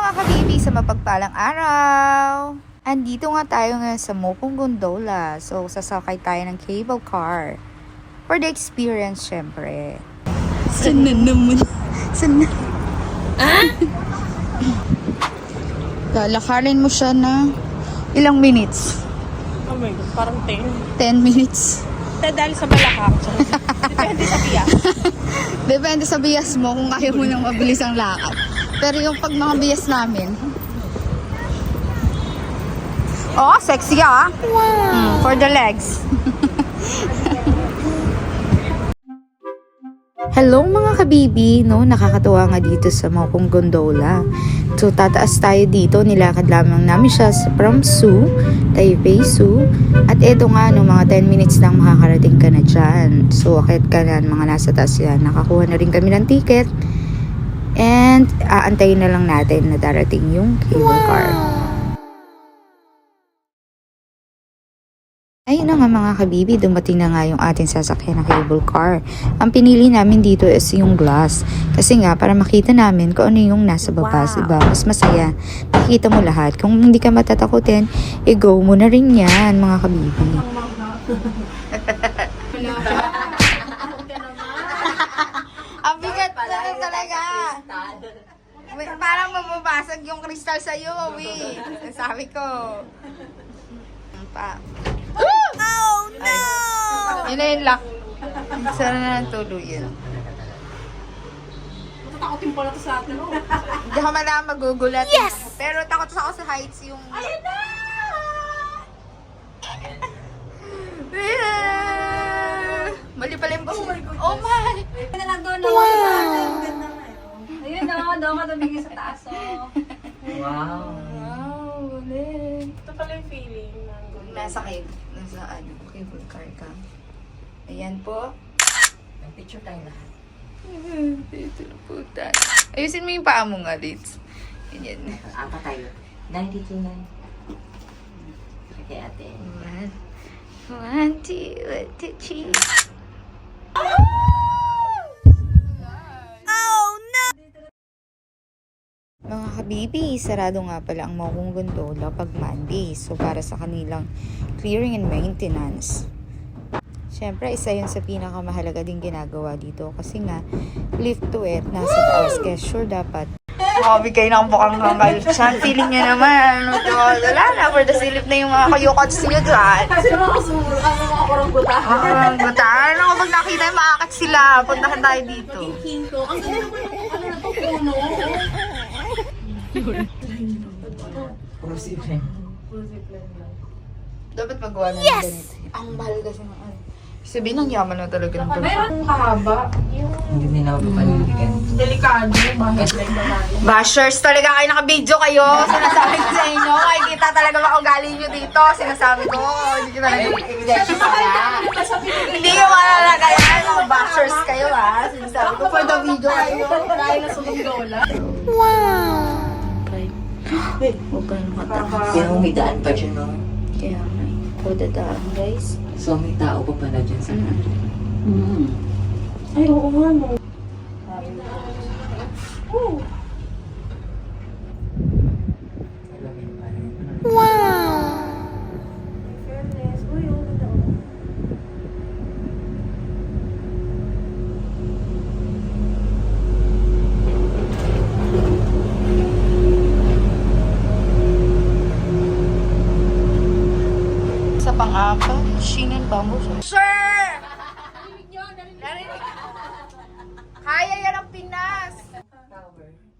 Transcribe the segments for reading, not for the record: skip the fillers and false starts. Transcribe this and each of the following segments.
mga kabibi sa mapagpalang araw! Andito nga tayo ngayon sa Mokong Gondola. So, sasakay tayo ng cable car. For the experience, syempre. Sana naman. Sana. Ah? Lalakarin mo siya na ilang minutes? Oh my God, parang 10. 10 minutes. Dahil sa balakang. Depende sa biyak. Depende sa bias mo kung kaya mo nang mabilis ang lakad. Pero yung pag mga bias namin, oh, sexy ah. Wow. For the legs. Hello mga kabibi, no? Nakakatuwa nga dito sa Mokong Gondola. So tataas tayo dito, nilakad lamang namin siya from Zoo, Taipei Zoo. At eto nga, no, mga 10 minutes lang makakarating ka na dyan. So akit ka na, mga nasa taas yan. Nakakuha na rin kami ng ticket. And aantayin na lang natin na darating yung cable car. Ayun na nga mga kabibi, dumating na nga yung ating sasakyan na cable car. Ang pinili namin dito is yung glass. Kasi nga, para makita namin kung ano yung nasa baba, diba? Mas masaya. Makikita mo lahat. Kung hindi ka matatakutin, i-go mo na rin yan, mga kabibi. Ang bigat na talaga. Parang mababasag yung kristal sa'yo, sabi ko. Pa. Oh no! Yun na yung lock. Sana na ng tuluyan. Matakotin pala to sa atin. Hindi ka man lang magugulat. Yes! Pero takot ako sa heights yung... Ayun na! Mali pala yung boses. Oh my! Ayun na lang doon. Wow! Ayun na, doon ka tumingin sa taas. Wow, galing. Ito pala yung feeling. Nasa cable car ka. Ayan po. Picture tayo lahat. Dito na po tayo. Ayusin mo yung paa mo nga, Litz. Ganyan. Apa tayo? 92 na. Okay, ate. One, two, three. Mga kabibi, sarado nga pala ang Mokong Gondola pag Monday. So, para sa kanilang clearing and maintenance. Siyempre, isa yun sa pinakamahalaga din ginagawa dito. Kasi nga, lift to it, nasa taas. Kaya sure dapat. Makabi kayo ng bukang hanggal dyan. Feeling nyo naman. Wala na, for the silip na yung mga kayukats nyo dyan. Sino mga sumuro? Ano mga kurangguta? Butaan. Ano kapag nakita yung maakat sila, puntahan tayo dito. Hinto. Ang ganda naman yung ano na to, puno. Puro zipline. Dapat magawa na ng ganito. Ang mahal kasi ng ano. Sabihin ng yaman na talaga ng pagkakas. Mayroon kahaba. Hindi nila panindigan. Delikado. Bakit lang naman. Bashers, talaga kayo naka-video kayo. Sinasabi ko sa inyo. Makikita talaga mga ugali nyo dito. Sinasabi ko. Hindi ko talaga. Hindi ko malalagay. Mga bashers kayo ha. Sinasabi ko for the video kayo. Dahil na sumunggola. Huwag ka nang matakas. Kaya may daan pa dyan, no? Kaya may podadaan guys. So may tao pa pala dyan sa Ay, oo nga, no. Sa pang-apat, Shinan Bamboo. Sir! Narinig. Kaya yan ang Pinas!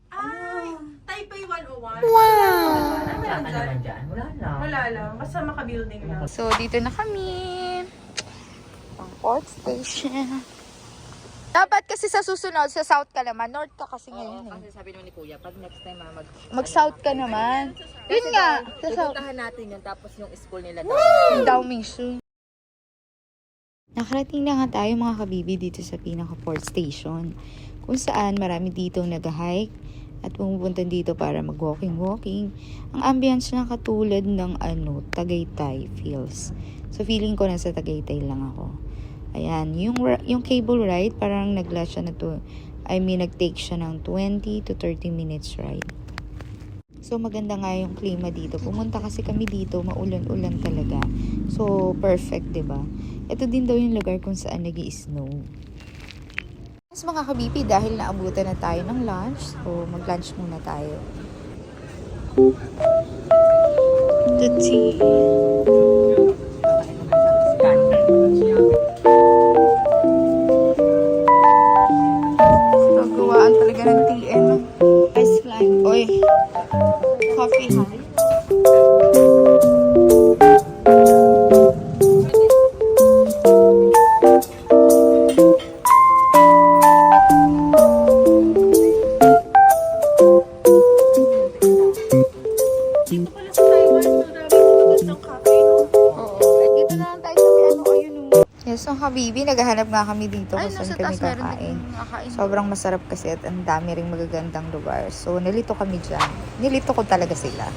Ay, Taipei 101. Wala ka naman dyan. Wala lang. Wala lang. Basta maka-building lang. So, dito na kami. Ang port station. Dapat kasi sa susunod, sa south ka naman. North ka kasi ngayon eh. Kasi sabi naman ni Kuya, pag next time Mag-south ka naman. Yun nga, sa south. pupuntahan natin yun, tapos yung school nila Yung Daomingshu. Nakarating na nga tayo mga kabibi dito sa pinaka-port station. Kung saan marami dito nag-hike at pumupunta dito para mag-walking. Ang ambience na katulad ng Tagaytay feels. So feeling ko nasa Tagaytay lang ako. Ayan, yung cable ride parang nag-take siya ng 20 to 30 minutes ride. So, maganda nga yung klima dito. Pumunta kasi kami dito, maulan-ulan talaga. So, perfect, 'di ba? Ito din daw yung lugar kung saan nag-i-snow. Yes, mga kabibi, dahil naabutan na tayo ng lunch, so mag-lunch muna tayo. The tea. Gawaan talaga ng TN. Ice flying. Oy. Coffee high. Dito pala sa Taiwan, marami ng cafe, no? Oo. Dito na lang tayo sa may ano, ayun o. Yes, so habibi, naghahanap nga kami dito kung saan kami kakain. Sobrang masarap kasi at ang dami ring magagandang lugar. So, nilito kami dyan. Nilito ko talaga sila.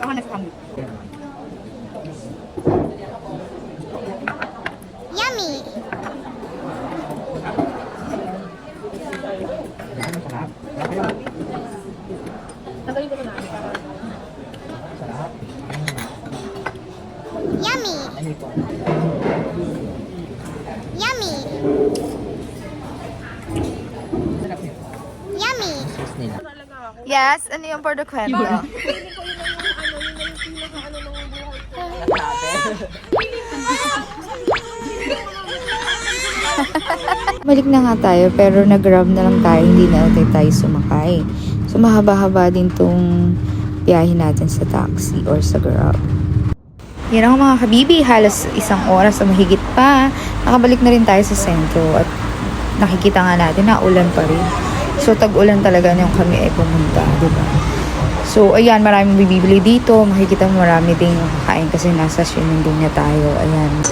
Ako nag-come. Tagalin ko na. Yes, ano yung for the kwento? Balik na nga tayo, pero nag-grab na lang tayo, hindi na tayo sumakay. So, mahaba-haba din tong biyahe natin sa taxi or sa grab. Yan ang mga kabibi, halos isang oras o mahigit pa. Nakabalik na rin tayo sa sentro at nakikita nga natin na ulan pa rin. So, tag-ulan talaga yung kami ay pumunta, diba? So, ayan, maraming bibili dito. Makikita mo marami ding kakain kasi nasa swimming din na tayo. Ayan.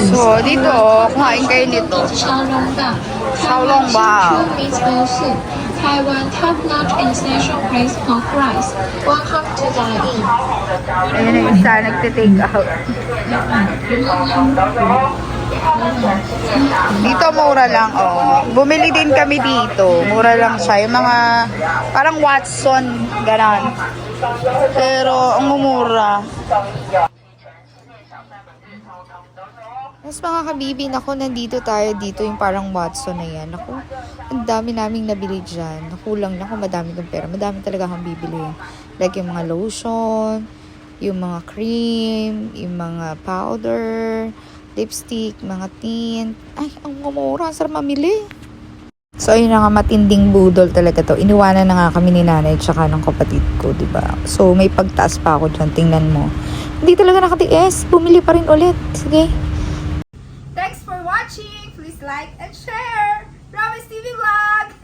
So, dito, kumain kayo nito. Xiaolongbao. Taiwan top-notch international place pork rice. Welcome to dine in. Ayan yung isa, nagte-take out. Dito mura lang, oh. Bumili din kami dito. Mura lang siya. Yung mga, parang Watson, ganon. Pero, ang mumura. Mas mga kabibi, naku, nandito tayo dito, yung parang Watson na yan. Naku, ang dami naming nabili dyan. Nakulang na kung madami kong pera. Madami talaga akong bibili. Like yung mga lotion, yung mga cream, yung mga powder, lipstick, mga tint. Ay, ang mumura. Sarap mamili. So, ayun na nga, matinding budol talaga to. Iniwanan na nga kami ni nanay tsaka ng kapatid ko, diba? So, may pagtaas pa ako dyan. Tingnan mo. Hindi talaga nakatiis. Bumili pa rin ulit. Sige. Thanks for watching. Please like and share. Promise TV Vlog!